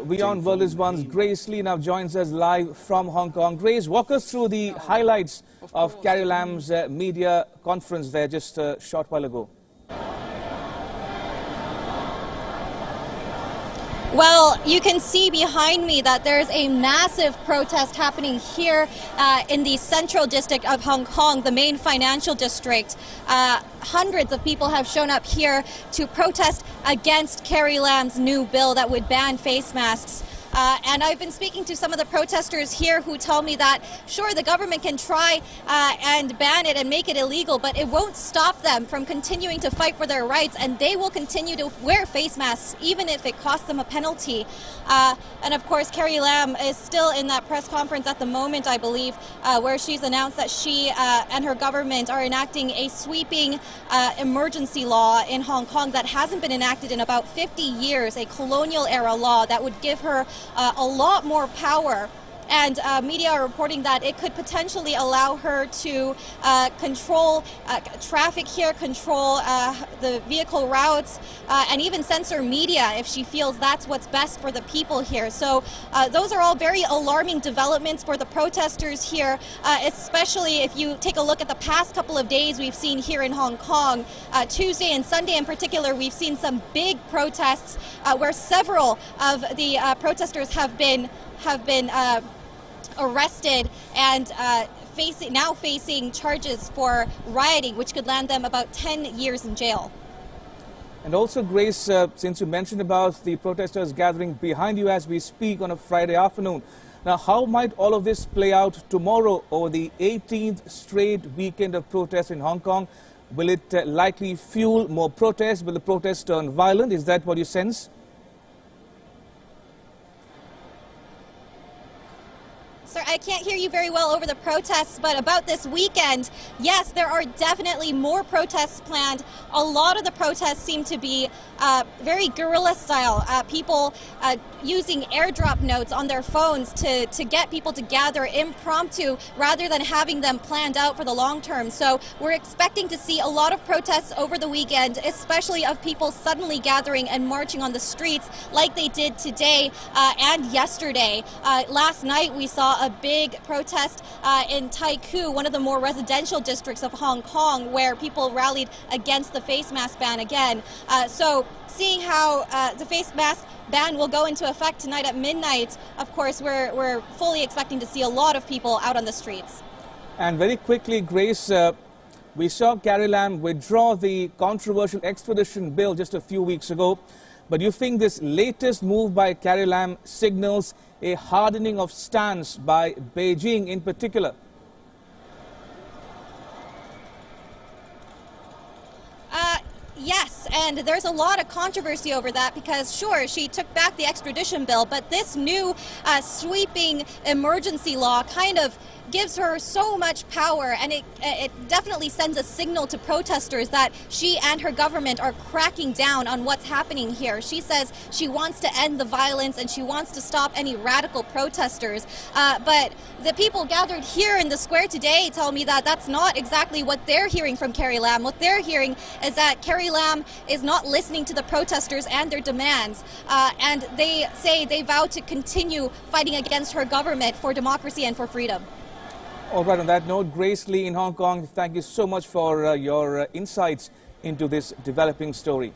Wion World is One's Grace Lee now joins us live from Hong Kong. Grace, walk us through the highlights of Carrie Lam's media conference there just a short while ago. Well, you can see behind me that there's a massive protest happening here in the central district of Hong Kong, the main financial district. Hundreds of people have shown up here to protest against Carrie Lam's new bill that would ban face masks. And I've been speaking to some of the protesters here who tell me that, sure, the government can try and ban it and make it illegal, but it won't stop them from continuing to fight for their rights, and they will continue to wear face masks, even if it costs them a penalty. And of course, Carrie Lam is still in that press conference at the moment, I believe, where she's announced that she and her government are enacting a sweeping emergency law in Hong Kong that hasn't been enacted in about 50 years, a colonial-era law that would give her a lot more power. And media are reporting that it could potentially allow her to control traffic here, control the vehicle routes, and even censor media if she feels that's what's best for the people here. So those are all very alarming developments for the protesters here, especially if you take a look at the past couple of days we've seen here in Hong Kong. Tuesday and Sunday in particular, we've seen some big protests where several of the protesters have been arrested and now facing charges for rioting, which could land them about 10 years in jail. And also, Grace, since you mentioned about the protesters gathering behind you as we speak on a Friday afternoon, now how might all of this play out tomorrow or the 18th straight weekend of protests in Hong Kong? Will it likely fuel more protests? Will the protests turn violent? Is that what you sense? Sir, I can't hear you very well over the protests, but about this weekend, yes, there are definitely more protests planned. A lot of the protests seem to be very guerrilla style, people using airdrop notes on their phones to get people to gather impromptu rather than having them planned out for the long term. So we're expecting to see a lot of protests over the weekend, especially of people suddenly gathering and marching on the streets like they did today and yesterday. Last night we saw a big protest in Tai Kwu, one of the more residential districts of Hong Kong, where people rallied against the face mask ban again. So seeing how the face mask ban will go into effect tonight at midnight, of course, we're fully expecting to see a lot of people out on the streets. And very quickly, Grace, we saw Carrie Lam withdraw the controversial extradition bill just a few weeks ago. But do you think this latest move by Carrie Lam signals a hardening of stance by Beijing in particular? Yes, and there's a lot of controversy over that because, sure, she took back the extradition bill, but this new sweeping emergency law kind of gives her so much power, and it definitely sends a signal to protesters that she and her government are cracking down on what's happening here. She says she wants to end the violence and she wants to stop any radical protesters. But the people gathered here in the square today tell me that that's not exactly what they're hearing from Carrie Lam. What they're hearing is that Carrie Lam is not listening to the protesters and their demands. And they say they vow to continue fighting against her government for democracy and for freedom. All right, on that note, Grace Lee in Hong Kong, thank you so much for your insights into this developing story.